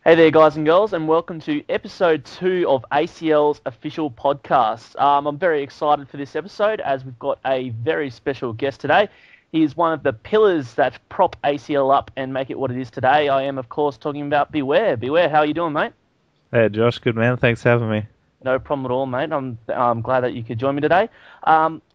Hey there, guys and girls, and welcome to episode 2 of ACL's official podcast. I'm very excited for this episode as we've got a very special guest today. He is one of the pillars that prop ACL up and make it what it is today. I am, of course, talking about Beware. Beware, how are you doing, mate? Hey Josh, good man. Thanks for having me. No problem at all, mate. I'm glad that you could join me today.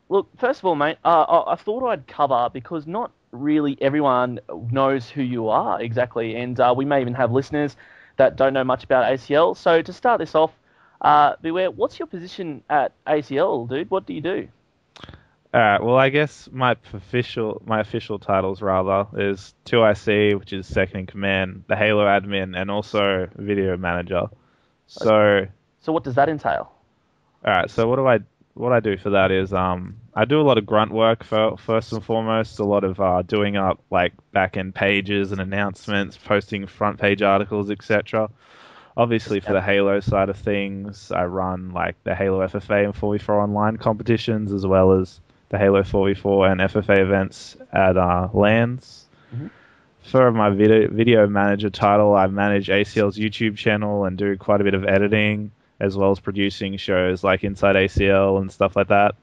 Look, first of all, mate, I thought I'd cover because not really everyone knows who you are exactly, and we may even have listeners that don't know much about ACL. So to start this off, Beware, what's your position at ACL, dude? What do you do? All right. Well, I guess my official titles rather is 2IC, which is second in command, the Halo admin, and also video manager. So, So what does that entail? all right. So what I do for that is I do a lot of grunt work for first and foremost, a lot of doing up like back end pages and announcements, posting front page articles, etc. Obviously, for the Halo side of things, I run like the Halo FFA and 4v4 online competitions, as well as the Halo 4v4 and FFA events at LANs. Mhm. For my video manager title, I manage ACL's YouTube channel and do quite a bit of editing, as well as producing shows like Inside ACL and stuff like that.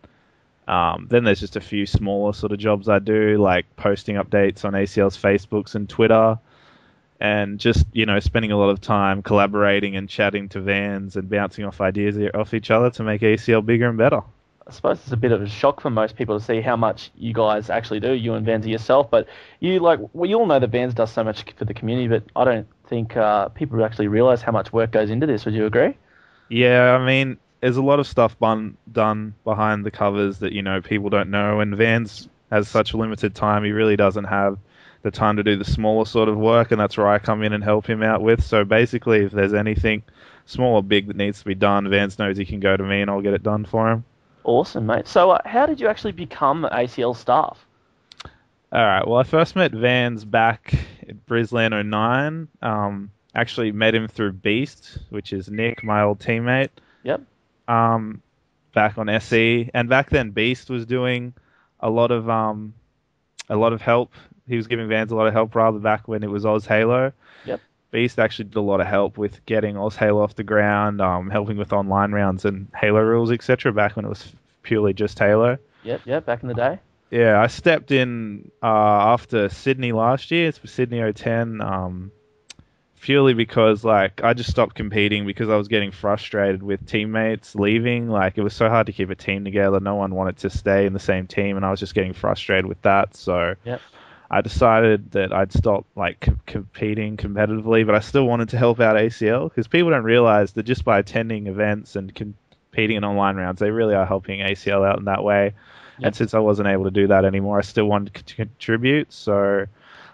Then there's just a few smaller sort of jobs I do, like posting updates on ACL's Facebooks and Twitter, and just spending a lot of time collaborating and chatting to Vans and bouncing off ideas off each other to make ACL bigger and better. I suppose it's a bit of a shock for most people to see how much you guys actually do, you and Vanza yourself. But we all know that Vans does so much for the community, but I don't think people actually realise how much work goes into this. Would you agree? Yeah, I mean, there's a lot of stuff done behind the covers that people don't know, and Vans has such limited time. He really doesn't have the time to do the smaller sort of work, and that's where I come in and help him out with. So basically, if there's anything small or big that needs to be done, Vans knows he can go to me and I'll get it done for him. Awesome, mate. So how did you actually become ACL staff? All right. Well, I first met Vans back at Brisland '09. Actually met him through Beast, which is Nick, my old teammate. Yep. Um, back on SE, and back then Beast was doing a lot of help. He was giving Vans a lot of help rather back when it was Oz Halo. Yep. Beast actually did a lot of help with getting Oz Halo off the ground, helping with online rounds and Halo rules, etc. Back when it was purely just Halo. Yep. Back in the day. Yeah, I stepped in after Sydney last year. It's for Sydney 010. Purely because I just stopped competing because I was getting frustrated with teammates leaving. Like, it was so hard to keep a team together. No one wanted to stay in the same team, and I was just getting frustrated with that. So Yep. I decided that I'd stop competing competitively, but I still wanted to help out ACL because people don't realize that just by attending events and competing in online rounds, they really are helping ACL out in that way. Yep. And since I wasn't able to do that anymore, I still wanted to contribute. So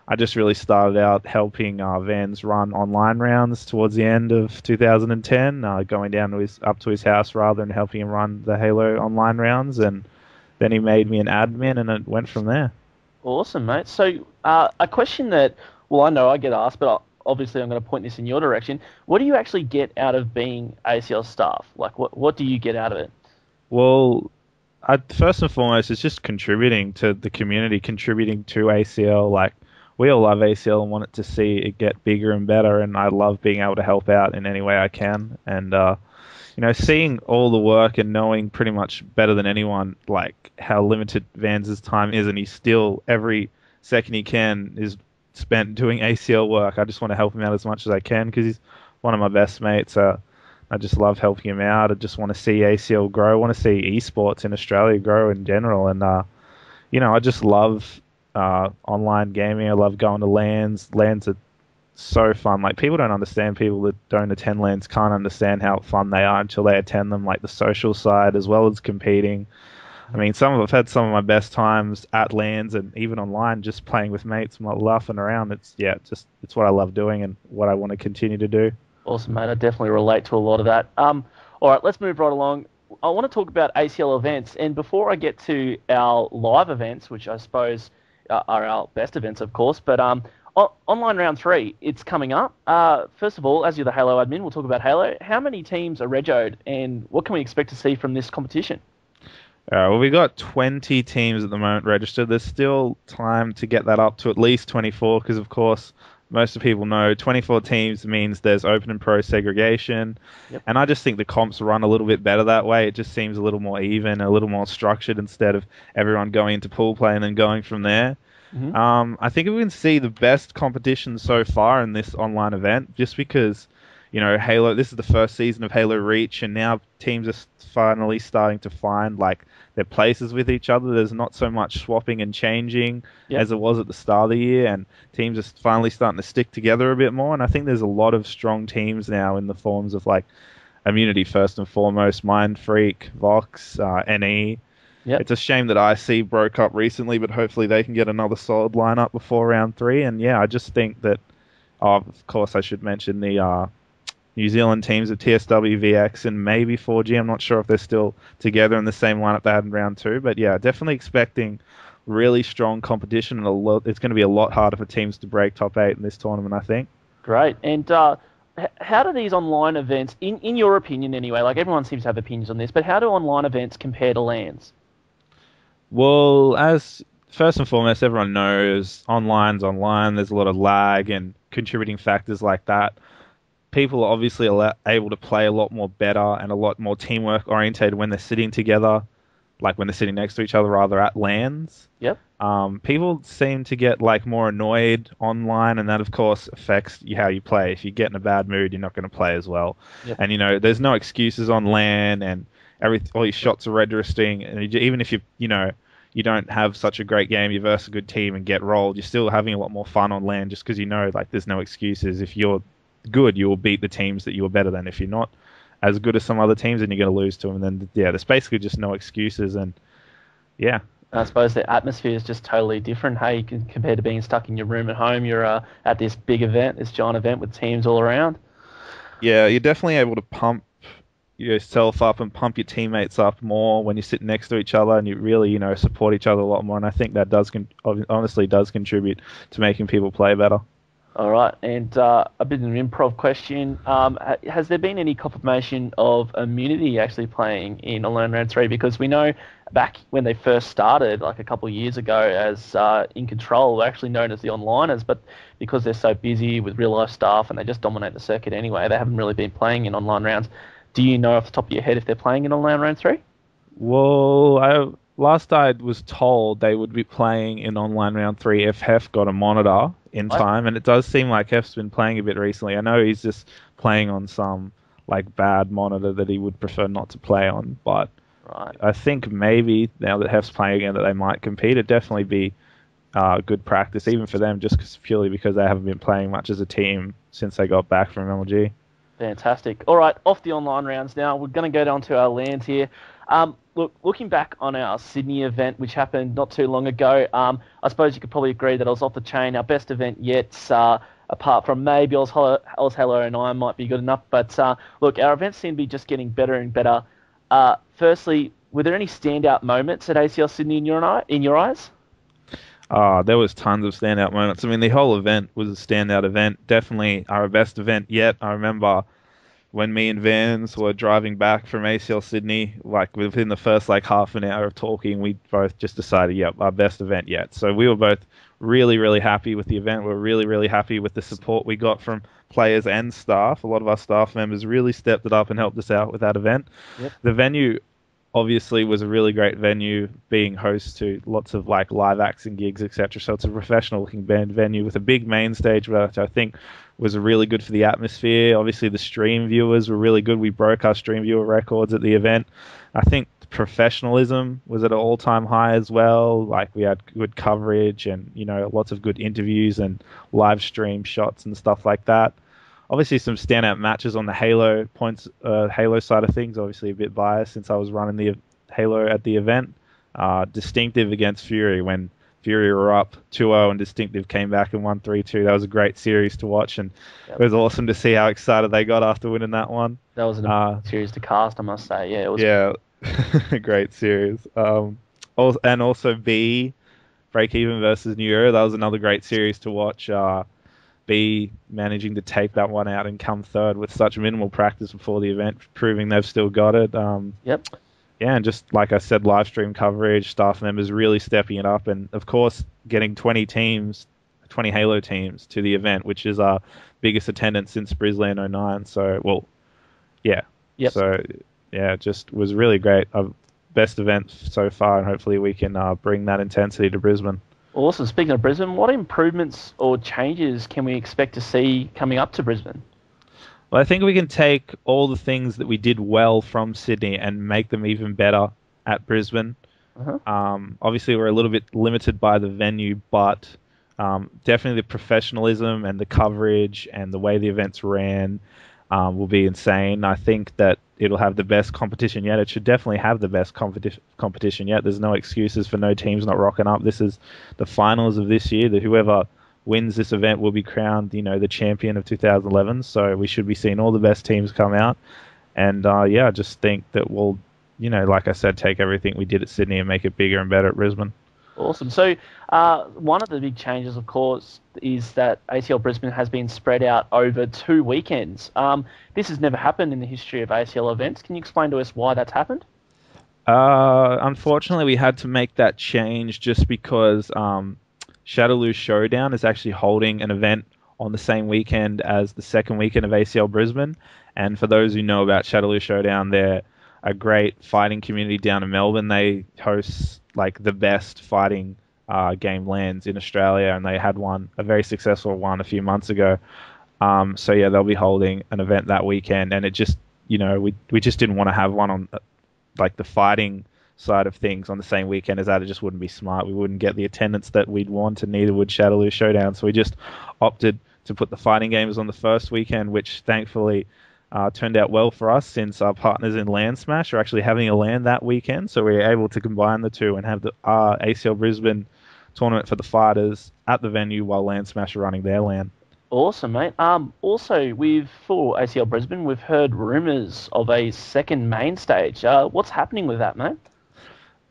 I just really started out helping Vans run online rounds towards the end of 2010, going down to up to his house rather than helping him run the Halo online rounds, and then he made me an admin, and it went from there. Awesome, mate. So a question that, well, I know I get asked, but obviously I'm going to point this in your direction. What do you actually get out of being ACL staff? Like, what do you get out of it? Well, first and foremost, it's just contributing to the community, contributing to ACL. Like, we all love ACL and want it to see it get bigger and better, and I love being able to help out in any way I can. And seeing all the work and knowing pretty much better than anyone like how limited Vans's time is, and he still every second he can is spent doing ACL work. I just want to help him out as much as I can because he's one of my best mates. I just love helping him out. I just want to see ACL grow. I want to see esports in Australia grow in general, and I just love online gaming. I love going to LANs. LANs are so fun. Like, people don't understand. People that don't attend LANs can't understand how fun they are until they attend them. Like, the social side as well as competing. I mean, I've had some of my best times at LANs and even online, just playing with mates and laughing around. It's what I love doing and what I want to continue to do. Awesome, mate. I definitely relate to a lot of that. All right, let's move right along. I want to talk about ACL events, and before I get to our live events, which I suppose are our best events, of course, but online round 3, it's coming up. First of all, as you're the Halo admin, we'll talk about Halo. How many teams are regoed, and what can we expect to see from this competition? Well, we got 20 teams at the moment registered. There's still time to get that up to at least 24 because, of course, most of the people know 24 teams means there's open and pro segregation. Yep. And I just think the comps run a little bit better that way. It just seems a little more even, a little more structured instead of everyone going into pool play and then going from there. I think we can see the best competition so far in this online event, just because, Halo, this is the first season of Halo Reach, and now teams are finally starting to find like their places with each other. There's not so much swapping and changing as it was at the start of the year, and teams are finally starting to stick together a bit more. And I think there's a lot of strong teams now in the forms of like Immunity first and foremost, Mind Freak, Vox, NE. Yep. It's a shame that IC broke up recently, but hopefully they can get another solid lineup before round 3. And yeah, I just think that, of course, I should mention the New Zealand teams of TSW, VX, and maybe 4G. I'm not sure if they're still together in the same lineup they had in round 2, but yeah, definitely expecting really strong competition, and it's going to be a lot harder for teams to break top 8 in this tournament, I think. Great. And how do these online events, in your opinion anyway, like everyone seems to have opinions on this, but how do online events compare to LANs? Well, as first and foremost, everyone knows online's online. There's a lot of lag and contributing factors like that. People are obviously able to play a lot more better and a lot more teamwork orientated when they're sitting together, like when they're sitting next to each other, rather at LANs. Yep. People seem to get like more annoyed online, and that of course affects how you play. If you get in a bad mood, you're not going to play as well. Yep. And there's no excuses on LAN, and all your shots are registering. And even if you don't have such a great game, you verse a good team and get rolled, you're still having a lot more fun on LAN, just because like there's no excuses. If you're good, you will beat the teams that you were better than. If you're not as good as some other teams, then you're going to lose to them. And then there's basically just no excuses. And yeah. I suppose the atmosphere is just totally different. Hey, compared to being stuck in your room at home, you're at this big event, this giant event with teams all around. Yeah, you're definitely able to pump yourself up and pump your teammates up more when you sit next to each other, and you really, support each other a lot more. And I think that honestly does contribute to making people play better. All right, and a bit of an improv question. Has there been any confirmation of Immunity actually playing in Alone Round 3? Because we know back when they first started, like a couple of years ago, as In Control, were actually known as the Onliners, but because they're so busy with real-life stuff and they just dominate the circuit anyway, they haven't really been playing in online rounds. Do you know off the top of your head if they're playing in Online Round 3? Well, last I was told they would be playing in Online Round 3 if Hef got a monitor in time, and it does seem like Hef's been playing a bit recently. I know he's just playing on some like bad monitor that he would prefer not to play on, but I think maybe now that Hef's playing again that they might compete. It'd definitely be good practice even for them, just purely because they haven't been playing much as a team since they got back from MLG. Fantastic. All right, off the online rounds now. We're going to go down to our LANs here. Looking back on our Sydney event, which happened not too long ago, I suppose you could probably agree that it was off the chain. Our best event yet, apart from maybe Oz Halo and I might be good enough. But look, our events seem to be just getting better and better. Firstly, were there any standout moments at ACL Sydney in your eyes? There was tons of standout moments. I mean, the whole event was a standout event. Definitely our best event yet. I remember when me and Vans were driving back from ACL Sydney, like within the first half an hour of talking, we both just decided, yep, our best event yet. So we were both really, really happy with the event. We were really, really happy with the support we got from players and staff. A lot of our staff members really stepped it up and helped us out with that event. Yep. The venue obviously was a really great venue, being host to lots of live acts and gigs, etc. So it's a professional looking venue with a big main stage, which I think was really good for the atmosphere. Obviously the stream viewers were really good. We broke our stream viewer records at the event. I think professionalism was at an all-time high as well. We had good coverage and lots of good interviews and live stream shots and stuff like that. Obviously, some standout matches on the Halo Halo side of things. Obviously, a bit biased since I was running the Halo at the event. Distinctive against Fury when Fury were up 2-0 and Distinctive came back and won 3-2. That was a great series to watch, and It was awesome to see how excited they got after winning that one. That was a series to cast, I must say. Yeah, it was. Yeah, a great series. And also B, Break Even versus New Era. That was another great series to watch. B managing to take that one out and come third with such minimal practice before the event, proving they've still got it. Yep. Yeah, and just like I said, live stream coverage, staff members really stepping it up, and of course getting 20 teams 20 Halo teams to the event, which is our biggest attendance since Brisbane '09. So, well, yeah. Yep. So, yeah, it just was really great. Best event so far, and hopefully we can bring that intensity to Brisbane. Awesome. Speaking of Brisbane, what improvements or changes can we expect to see coming up to Brisbane? Well, I think we can take all the things that we did well from Sydney and make them even better at Brisbane. Obviously, we're a little bit limited by the venue, but definitely the professionalism and the coverage and the way the events ran will be insane. I think that it'll have the best competition yet. It should definitely have the best competition yet. There's no excuses for no teams not rocking up. This is the finals of this year. That whoever wins this event will be crowned, the champion of 2011. So we should be seeing all the best teams come out. And I just think that we'll, like I said, take everything we did at Sydney and make it bigger and better at Brisbane. Awesome. So one of the big changes, of course, is that ACL Brisbane has been spread out over 2 weekends. This has never happened in the history of ACL events. Can you explain to us why that's happened? Unfortunately, we had to make that change just because Shadaloo Showdown is actually holding an event on the same weekend as the second weekend of ACL Brisbane. And for those who know about Shadaloo Showdown, they're a great fighting community down in Melbourne. They host like the best fighting game lands in Australia, and they had a very successful one a few months ago. So yeah, they'll be holding an event that weekend, and it just, we just didn't want to have one on like the fighting side of things on the same weekend as that. It just wouldn't be smart. We wouldn't get the attendance that we'd want, and neither would Shadaloo Showdown. So we just opted to put the fighting games on the first weekend, which thankfully turned out well for us, since our partners in Land Smash are actually having a LAN that weekend. So we were able to combine the two and have the ACL Brisbane tournament for the fighters at the venue while Land Smash are running their LAN. Awesome, mate. Also, for ACL Brisbane, we've heard rumours of a second main stage. What's happening with that, mate?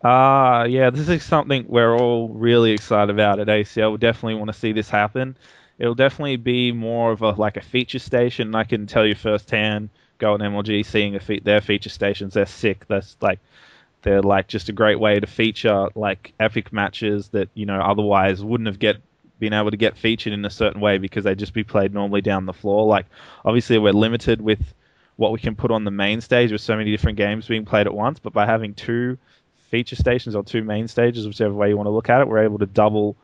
Yeah, this is something we're all really excited about at ACL. We definitely want to see this happen. It'll definitely be more of a feature station. I can tell you firsthand, going MLG, seeing their feature stations, they're sick. They're just a great way to feature epic matches that otherwise wouldn't have been able to get featured in a certain way because they'd just be played normally down the floor. Obviously we're limited with what we can put on the main stage with so many different games being played at once, but by having 2 feature stations or 2 main stages, whichever way you want to look at it, we're able to double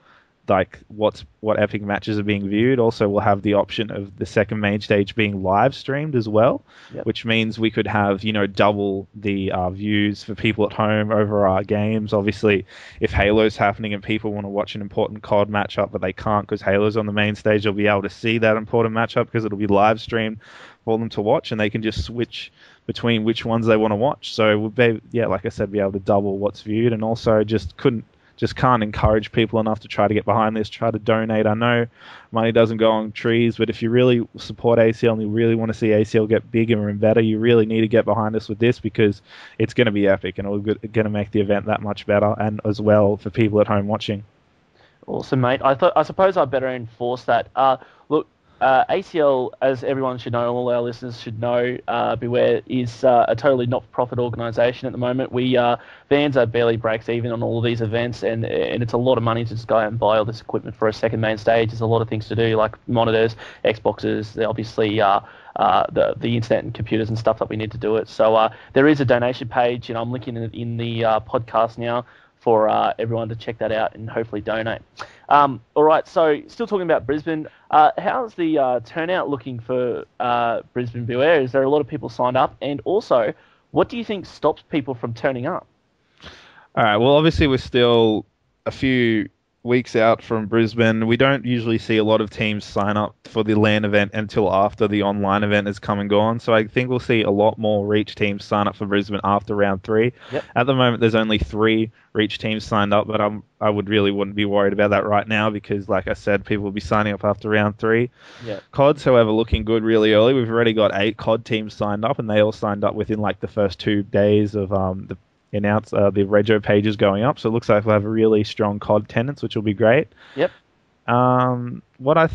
what epic matches are being viewed. Also, we'll have the option of the second main stage being live streamed as well, which means we could have double the views for people at home over our games. Obviously, if Halo's happening and people want to watch an important COD matchup but they can't because Halo's on the main stage, they'll be able to see that important matchup because it'll be live streamed for them to watch, and they can just switch between which ones they want to watch. So we'll be, like I said, be able to double what's viewed, and also can't encourage people enough to try to get behind this, try to donate. I know money doesn't go on trees, but if you really support ACL and you really want to see ACL get bigger and better, you really need to get behind us with this, because it's going to be epic and it's going to make the event that much better, and as well for people at home watching. Awesome, mate. I suppose I better enforce that. Look, ACL, as everyone should know, all our listeners should know, beware, is a totally not-for-profit organisation at the moment. Vanza barely breaks even on all of these events, and it's a lot of money to just go out and buy all this equipment for a second main stage. There's a lot of things to do, like monitors, Xboxes, obviously the internet and computers and stuff that we need to do it. So there is a donation page, and I'm linking it in the podcast now for everyone to check that out and hopefully donate. All right, so still talking about Brisbane, how's the turnout looking for Brisbane Beware? Is there a lot of people signed up? And also, what do you think stops people from turning up? All right, well, obviously we're still a few weeks out from Brisbane. We don't usually see a lot of teams sign up for the LAN event until after the online event has come and gone. So I think we'll see a lot more Reach teams sign up for Brisbane after round 3. Yep. At the moment, there's only 3 Reach teams signed up, but I wouldn't be worried about that right now because, like I said, people will be signing up after round 3. Yep. COD's, however, looking good really early. We've already got 8 COD teams signed up, and they all signed up within the first 2 days of the rego pages going up, so it looks like we'll have a really strong COD attendance, which will be great. Yep. What I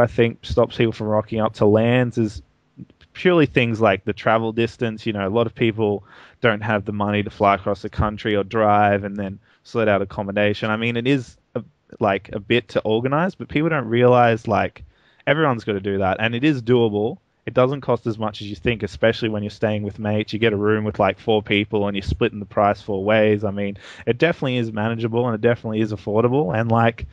think stops people from rocking up to LANs is purely things like the travel distance. A lot of people don't have the money to fly across the country or drive and then sort out accommodation. I mean, it is like a bit to organize, but people don't realize like everyone's got to do that, and it is doable. It doesn't cost as much as you think, especially when you're staying with mates. You get a room with like 4 people and you're splitting the price 4 ways. I mean, it definitely is manageable and it definitely is affordable. And like,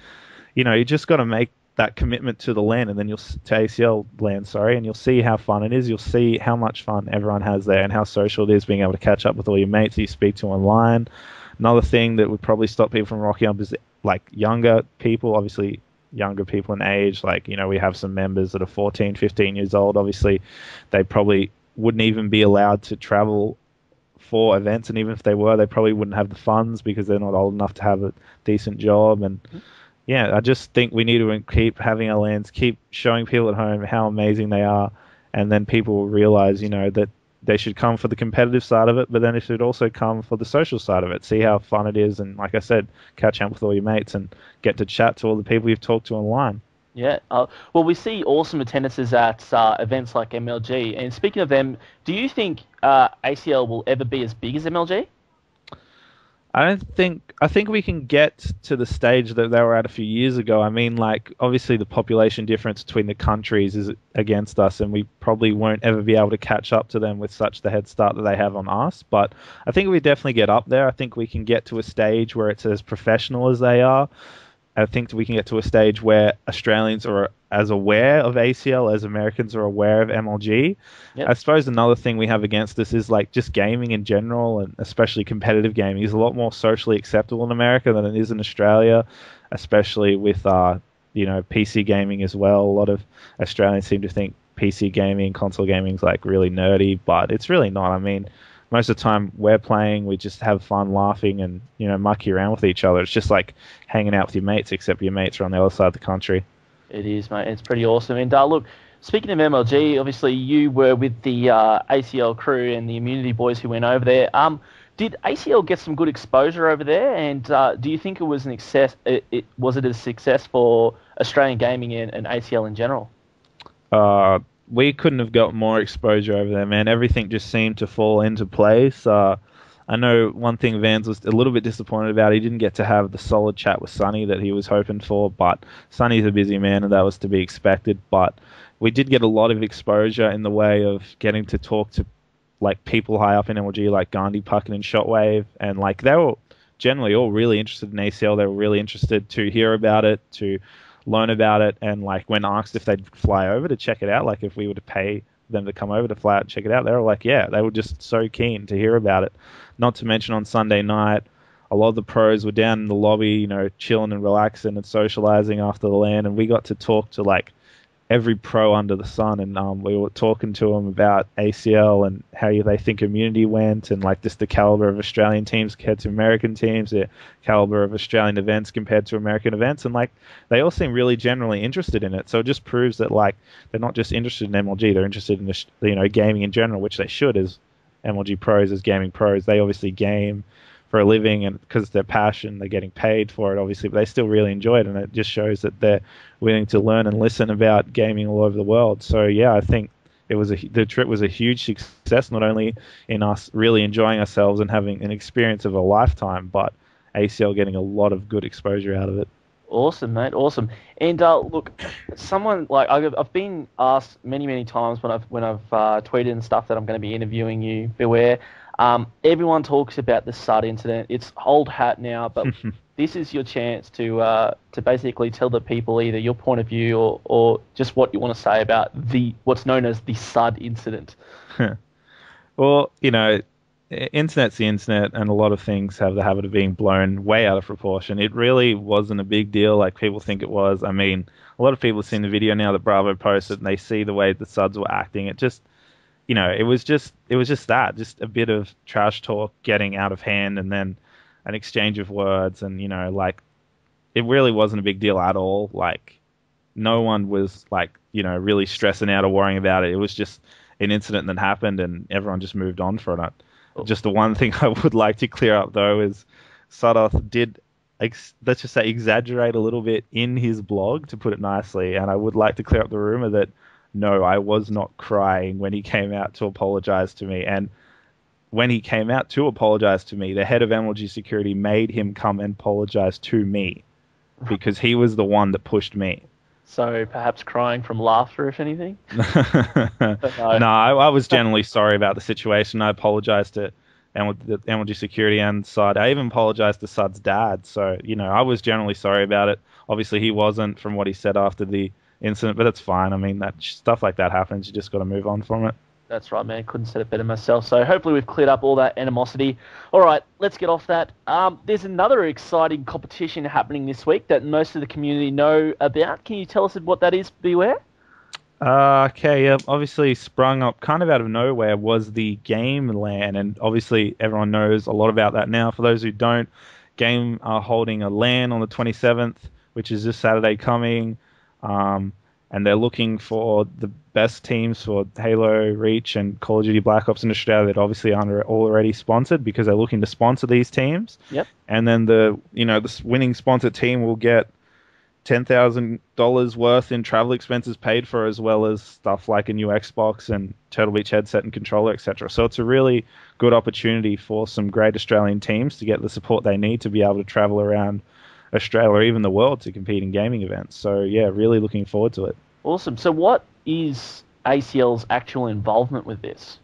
you just got to make that commitment to the land, and then to ACL land, sorry, and you'll see how fun it is. You'll see how much fun everyone has there and how social it is being able to catch up with all your mates that you speak to online. Another thing that would probably stop people from rocking up is like younger people, obviously younger people in age. Like, we have some members that are 14, 15 years old. Obviously, they probably wouldn't even be allowed to travel for events, and even if they were, they probably wouldn't have the funds because they're not old enough to have a decent job. And yeah, I just think we need to keep having our lands, keep showing people at home how amazing they are, and then people will realize, that they should come for the competitive side of it, but then it should also come for the social side of it. See how fun it is, and like I said, catch up with all your mates and get to chat to all the people you've talked to online. Yeah. Well, we see awesome attendances at events like MLG. And speaking of them, do you think ACL will ever be as big as MLG? I think we can get to the stage that they were at a few years ago. I mean, like, obviously the population difference between the countries is against us, and we probably won't ever be able to catch up to them with such the head start that they have on us. But I think we definitely get up there. I think we can get to a stage where it's as professional as they are. I think we can get to a stage where Australians are as aware of ACL as Americans are aware of MLG. Yep. I suppose another thing we have against this is like just gaming in general, and especially competitive gaming, is a lot more socially acceptable in America than it is in Australia, especially with PC gaming as well. A lot of Australians seem to think PC gaming, console gaming is like really nerdy, but it's really not. I mean, most of the time we're playing, we just have fun laughing and, mucking around with each other. It's just like hanging out with your mates, except your mates are on the other side of the country. It is, mate. It's pretty awesome. And look, speaking of MLG, obviously you were with the ACL crew and the Immunity boys who went over there. Did ACL get some good exposure over there? And do you think it was an success? Was it a success for Australian gaming and ACL in general? We couldn't have got more exposure over there, man. Everything just seemed to fall into place. I know one thing Vans was a little bit disappointed about. He didn't get to have the solid chat with Sonny that he was hoping for, but Sonny's a busy man, and that was to be expected. But we did get a lot of exposure in the way of getting to talk to like people high up in MLG, like Gandhi, Puckett, and Shotwave, and like they were generally all really interested in ACL. They were really interested to hear about it, to learn about it, and like when asked if they'd fly over to check it out, like if we were to pay them to come over to fly out and check it out, they were like, yeah, they were just so keen to hear about it. Not to mention on Sunday night, a lot of the pros were down in the lobby, chilling and relaxing and socializing after the LAN, and we got to talk to like every pro under the sun, and we were talking to them about ACL and how they think Immunity went, and like just the caliber of Australian teams compared to American teams, the caliber of Australian events compared to American events, and like they all seem really generally interested in it. So it just proves that like they're not just interested in MLG, they're interested in gaming in general, which they should, as MLG pros, as gaming pros. They obviously game for a living, and because it's their passion, they're getting paid for it, obviously, but they still really enjoy it, and it just shows that they're willing to learn and listen about gaming all over the world. So yeah, I think the trip was a huge success, not only in us really enjoying ourselves and having an experience of a lifetime, but ACL getting a lot of good exposure out of it. Awesome, mate. Awesome. And look, someone like I've been asked many times when I've tweeted and stuff that I'm going to be interviewing you. Beware. Everyone talks about the SUD incident. It's old hat now, but this is your chance to basically tell the people either your point of view or just what you want to say about what's known as the SUD incident. Well, internet's the internet, and a lot of things have the habit of being blown way out of proportion. It really wasn't a big deal like people think it was. I mean, a lot of people have seen the video now that Bravo posted, and they see the way the SUDs were acting. It just, it was just a bit of trash talk getting out of hand, and then an exchange of words, and like it really wasn't a big deal at all. Like no one was like really stressing out or worrying about it. It was just an incident that happened, and everyone just moved on from it. Just the one thing I would like to clear up, though, is Sudoth did, let's just say, exaggerate a little bit in his blog, to put it nicely. And I would like to clear up the rumor that, no, I was not crying when he came out to apologize to me. And when he came out to apologize to me, the head of MLG security made him come and apologize to me. because he was the one that pushed me. So perhaps crying from laughter, if anything. But no. No, I was generally sorry about the situation. I apologized to the MLG security and Sud. I even apologized to Sud's dad. So, I was generally sorry about it. Obviously, he wasn't from what he said after the incident, but it's fine. I mean, that stuff like that happens. You just got to move on from it. That's right, man. Couldn't said it better myself. So hopefully we've cleared up all that animosity. All right, let's get off that. There's another exciting competition happening this week that most of the community know about. Can you tell us what that is, Beware? Okay, yeah, obviously sprung up kind of out of nowhere was the Game LAN, and obviously everyone knows a lot about that now. For those who don't, Game are holding a LAN on the 27th, which is this Saturday coming. And they're looking for the best teams for Halo, Reach, and Call of Duty Black Ops in Australia that obviously aren't already sponsored, because they're looking to sponsor these teams. Yep. And then the winning sponsored team will get $10,000 worth in travel expenses paid for, as well as stuff like a new Xbox and Turtle Beach headset and controller, etc. So it's a really good opportunity for some great Australian teams to get the support they need to be able to travel around Australia or even the world to compete in gaming events. So yeah, really looking forward to it. Awesome. So what is ACL's actual involvement with this?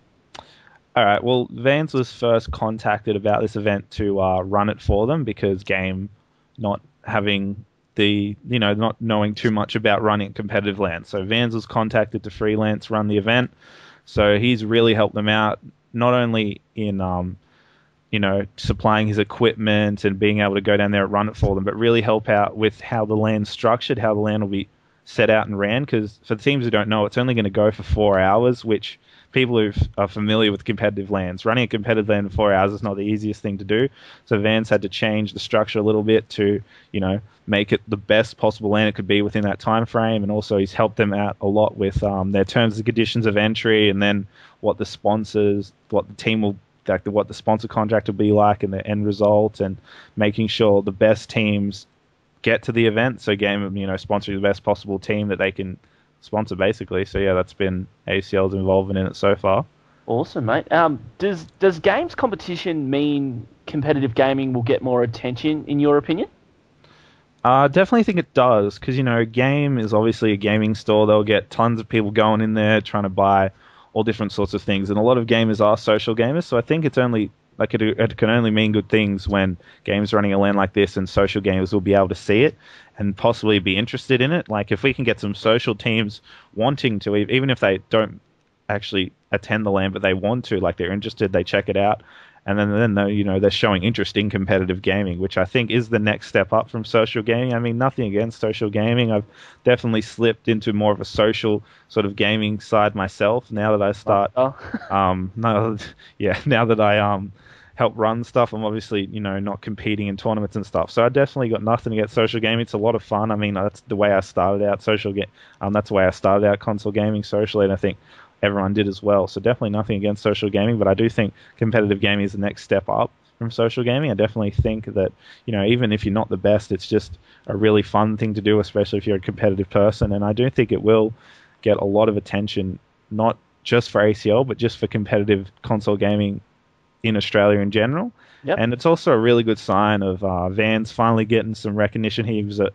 All right. Well, Vans was first contacted about this event to run it for them, because Game not having not knowing too much about running competitive LAN. So Vans was contacted to freelance run the event. So he's really helped them out, not only in supplying his equipment and being able to go down there and run it for them, but really help out with how the LAN's structured, how the LAN will be set out and ran. Because for the teams who don't know, it's only going to go for 4 hours, which people who are familiar with competitive LANs, running a competitive LAN for 4 hours is not the easiest thing to do. So Vans had to change the structure a little bit to, make it the best possible LAN it could be within that time frame. And also he's helped them out a lot with their terms and conditions of entry, and then what the sponsors, what the team will, what the sponsor contract will be like, and the end result, and making sure the best teams get to the event. So Game, sponsoring the best possible team that they can sponsor, basically. So yeah, that's been ACL's involvement in it so far. Awesome, mate. Does games competition mean competitive gaming will get more attention, in your opinion? Definitely think it does, because Game is obviously a gaming store. They'll get tons of people going in there trying to buy all different sorts of things, and a lot of gamers are social gamers. So I think it's only it can only mean good things when games running a LAN like this, and social gamers will be able to see it and possibly be interested in it. Like if we can get some social teams wanting to, even if they don't actually attend the LAN, but they want to, like they're interested, they check it out, and then they're showing interest in competitive gaming, which I think is the next step up from social gaming. I mean, nothing against social gaming. I've definitely slipped into more of a social sort of gaming side myself now that I start. Now that I help run stuff, I'm obviously not competing in tournaments and stuff. So I definitely got nothing against social gaming. It's a lot of fun. I mean, that's the way I started out that's the way I started out console gaming socially, and I think everyone did as well. So definitely nothing against social gaming, but I do think competitive gaming is the next step up from social gaming. I definitely think that, even if you're not the best, it's just a really fun thing to do, especially if you're a competitive person. And I do think it will get a lot of attention, not just for ACL, but just for competitive console gaming in Australia in general. Yep. And it's also a really good sign of Vans finally getting some recognition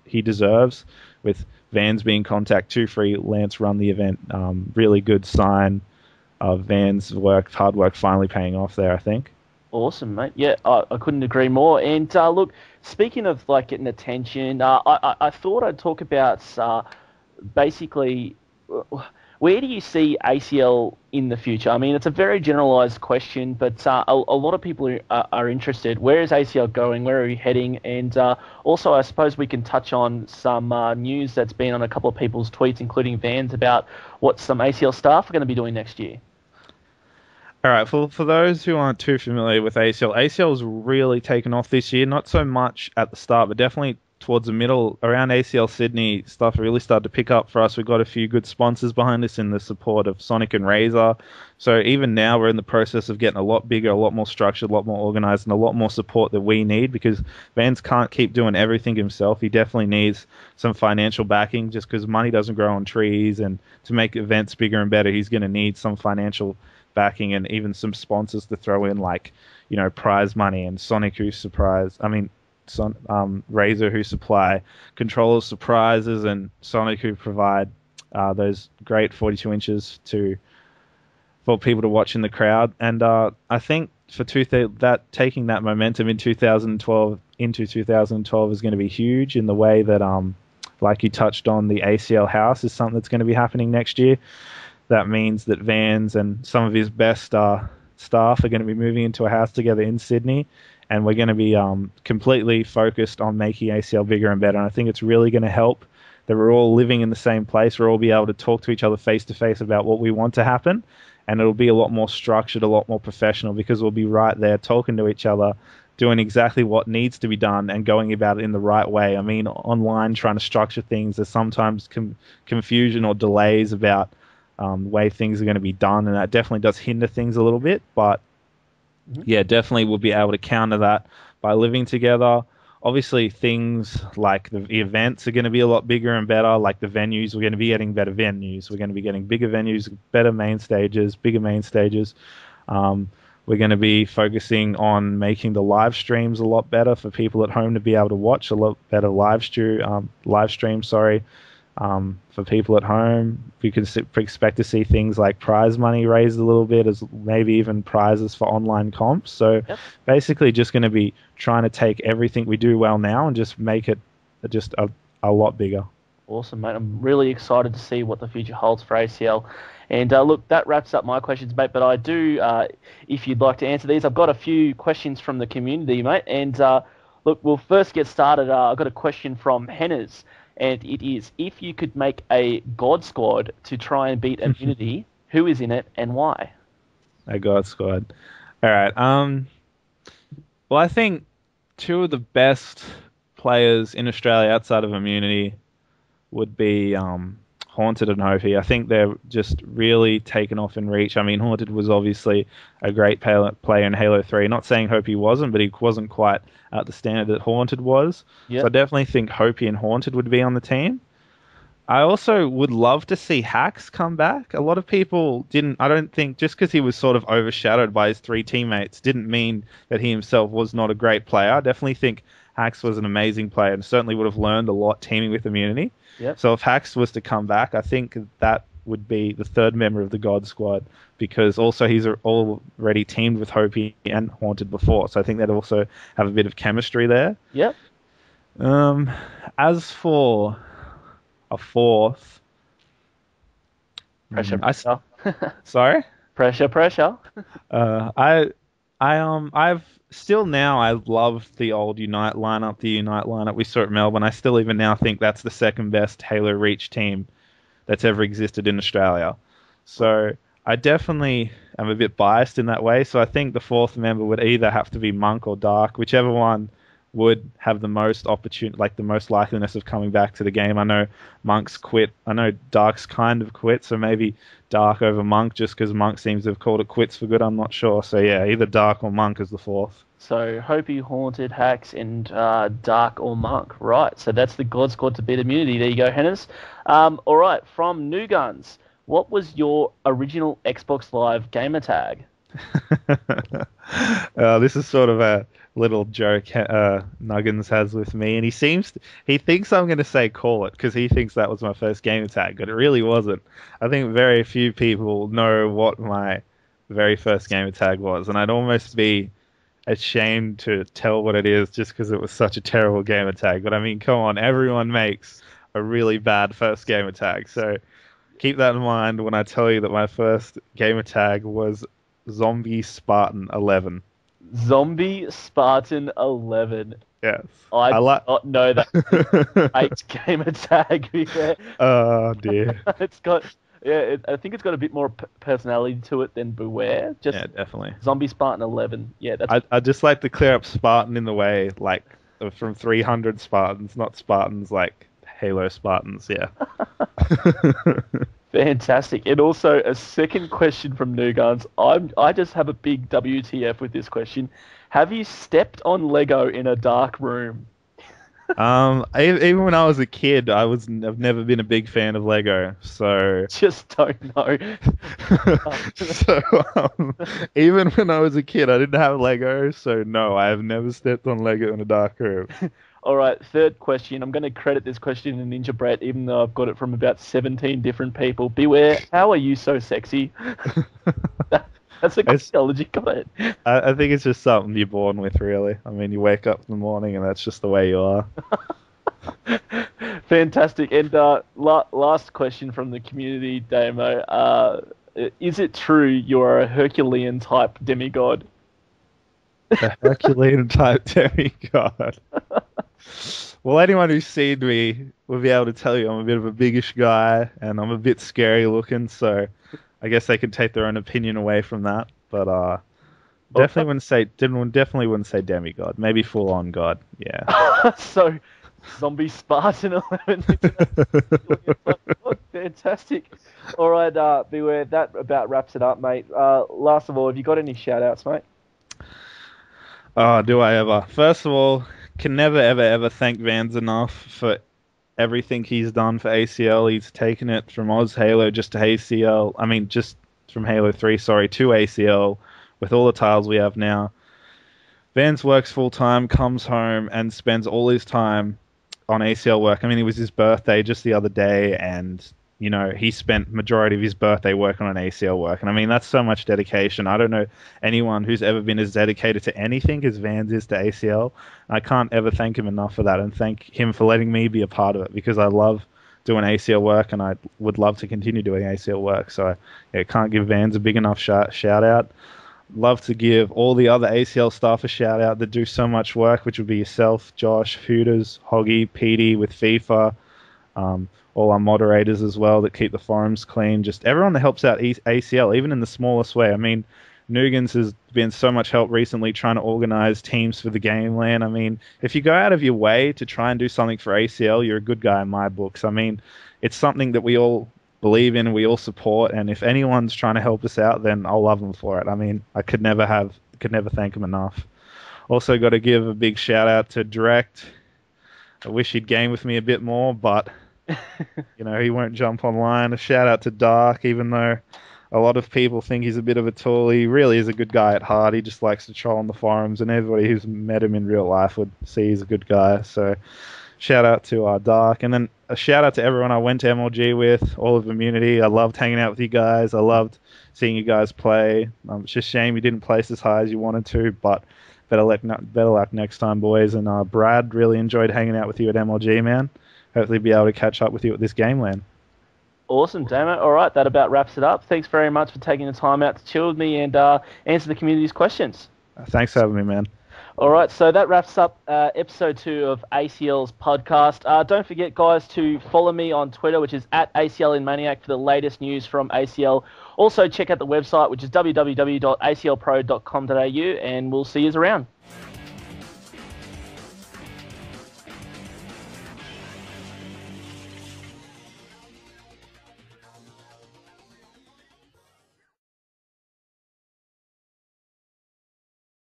he deserves, with Vans being contact to freelance run the event. Really good sign of Vans' hard work finally paying off there, I think. Awesome, mate. Yeah, I couldn't agree more. And look, speaking of getting attention, I thought I'd talk about basically, where do you see ACL in the future? I mean, it's a very generalized question, but a lot of people are interested. Where is ACL going? Where are we heading? And also, I suppose we can touch on some news that's been on a couple of people's tweets, including Vans, about what some ACL staff are going to be doing next year. All right, for those who aren't too familiar with ACL's really taken off this year. Not so much at the start, but definitely towards the middle, around ACL Sydney, stuff really started to pick up for us. We've got a few good sponsors behind us in the support of Sonic and Razer. So even now we're in the process of getting a lot bigger, a lot more structured, a lot more organized, and a lot more support that we need, because Vans can't keep doing everything himself. He definitely needs some financial backing, just because money doesn't grow on trees, and to make events bigger and better, he's going to need some financial backing and even some sponsors to throw in, like, prize money and Sonic who's surprised. I mean, Razer, who supply controllers for prizes, and Sonic, who provide those great 42 inches for people to watch in the crowd. And I think for taking that momentum in 2012 into 2012 is going to be huge in the way that, like you touched on, the ACL house is something that's going to be happening next year. That means that Vans and some of his best staff are going to be moving into a house together in Sydney, and we're going to be completely focused on making ACL bigger and better. And I think it's really going to help that we're all living in the same place. We'll all be able to talk to each other face to face about what we want to happen, and it'll be a lot more structured, a lot more professional, because we'll be right there talking to each other, doing exactly what needs to be done and going about it in the right way. I mean, online trying to structure things, there's sometimes confusion or delays about the way things are going to be done, and that definitely does hinder things a little bit. But yeah, definitely we'll be able to counter that by living together. Obviously, things like the events are going to be a lot bigger and better. Like the venues, we're going to be getting better venues. We're going to be getting bigger venues, better main stages, bigger main stages. We're going to be focusing on making the live streams a lot better for people at home to be able to watch a lot better live stream. For people at home. We can expect to see things like prize money raised a little bit, as maybe even prizes for online comps. So basically just going to be trying to take everything we do well now and just make it just a lot bigger. Awesome, mate. I'm really excited to see what the future holds for ACL. And look, that wraps up my questions, mate. But I do, if you'd like to answer these, I've got a few questions from the community, mate. And look, we'll first get started. I've got a question from Henners. And it is, if you could make a God Squad to try and beat Immunity, who is in it and why? A God Squad. All right. Well, I think two of the best players in Australia outside of Immunity would be Haunted and Hopi. I think they're just really taken off in reach. I mean, Haunted was obviously a great player in Halo 3. Not saying Hopi wasn't, but he wasn't quite at the standard that Haunted was. Yep. So I definitely think Hopi and Haunted would be on the team. I also would love to see Hax come back. A lot of people I don't think, just because he was sort of overshadowed by his three teammates, didn't mean that he himself was not a great player. I definitely think Hax was an amazing player and certainly would have learned a lot teaming with Immunity. Yep. So if Hax was to come back, I think that would be the third member of the God Squad, because also he's already teamed with Hopi and Haunted before. So I think they'd also have a bit of chemistry there. Yep. As for a fourth... Pressure. Sorry? Pressure. I've still now, I love the old Unite lineup we saw at Melbourne. I still even now think that's the second best Halo Reach team that's ever existed in Australia. So I definitely am a bit biased in that way. So I think the fourth member would either have to be Monk or Dark, whichever one would have the most opportunity, like the most likeliness of coming back to the game. I know Monk's quit. I know Dark's kind of quit, so maybe Dark over Monk, just because Monk seems to have called it quits for good. I'm not sure. So yeah, either Dark or Monk is the fourth. So Hopi, Haunted, Hax, and Dark or Monk. Right, so that's the God Squad to beat Immunity. There you go, Hennes. All right, from New Guns, what was your original Xbox Live gamer tag? This is sort of a little joke Nuggins has with me, and he thinks I'm going to say Call It, because he thinks that was my first gamer tag, but it really wasn't. I think very few people know what my very first gamer tag was, and I'd almost be ashamed to tell what it is just because it was such a terrible gamer tag. But I mean, come on, everyone makes a really bad first gamer tag, so keep that in mind when I tell you that my first gamer tag was Zombie Spartan 11. Zombie Spartan 11. Yes. I did not know that. 8 gamer tag. Yeah. Oh dear. I think it's got a bit more personality to it than Beware. Yeah, definitely. Zombie Spartan 11. Yeah, I'd just like to clear up Spartan in the way, like from 300 Spartans, not Spartans like Halo Spartans. Yeah. Fantastic. And also a second question from New Guns. I just have a big WTF with this question. Have you stepped on Lego in a dark room? Even when I was a kid, I've never been a big fan of Lego. So, Just don't know. so even when I was a kid, I didn't have Lego. So no, I have never stepped on Lego in a dark room. All right, third question. I'm going to credit this question to Ninja Brett, even though I've got it from about 17 different people. Beware, how are you so sexy? That's a It's, theology. Got it. I think it's just something you're born with, really. I mean, you wake up in the morning and that's just the way you are. Fantastic. And last question from the community, Damo. Is it true you're a Herculean type demigod? A Herculean type demigod. Well, anyone who's seen me will be able to tell you I'm a bit of a biggish guy and I'm a bit scary looking, so I guess they can take their own opinion away from that. But definitely wouldn't say demigod. Maybe full on god. Yeah. So, zombie Spartan 11. Fantastic. All right, Beware. That about wraps it up, mate. Last of all, have you got any shout outs, mate? Oh, do I ever? First of all, can never ever ever thank Vans enough for everything he's done for ACL. He's taken it from Oz Halo just to ACL. I mean, just from Halo 3, sorry, to ACL with all the tiles we have now. Vance works full time, comes home, and spends all his time on ACL work. I mean, it was his birthday just the other day, and you know he spent majority of his birthday working on ACL work. And I mean, that's so much dedication. I don't know anyone who's ever been as dedicated to anything as Vans is to ACL. I can't ever thank him enough for that, and thank him for letting me be a part of it because I love doing ACL work, and I would love to continue doing ACL work. So I can't give Vans a big enough shout out. Love to give all the other ACL staff a shout out that do so much work, which would be yourself, Josh, Hooters, Hoggy, Petey with FIFA, all our moderators as well that keep the forums clean. Just everyone that helps out ACL, even in the smallest way. I mean, Nugans has been so much help recently trying to organize teams for the game LAN. I mean, if you go out of your way to try and do something for ACL, you're a good guy in my books. I mean, it's something that we all believe in, we all support, and if anyone's trying to help us out, then I'll love them for it. I mean, I could never thank them enough. Also got to give a big shout out to Direct. I wish he'd game with me a bit more, but you know, he won't jump online. A shout out to Dark, even though a lot of people think he's a bit of a tool. He really is a good guy at heart. He just likes to troll on the forums, and everybody who's met him in real life would see he's a good guy. So shout out to Dark, and then a shout out to everyone I went to MLG with, all of Immunity. I loved hanging out with you guys. I loved seeing you guys play. It's just a shame you didn't place as high as you wanted to, but better luck next time, boys. And Brad, really enjoyed hanging out with you at MLG, man. Hopefully be able to catch up with you at this game LAN. Awesome, Damo. All right, that about wraps it up. Thanks very much for taking the time out to chill with me and answer the community's questions. Thanks for having me, man. All right, so that wraps up episode 2 of ACL's podcast. Don't forget, guys, to follow me on Twitter, which is at ACL Inmaniac, for the latest news from ACL. Also, check out the website, which is www.aclpro.com.au, and we'll see you around.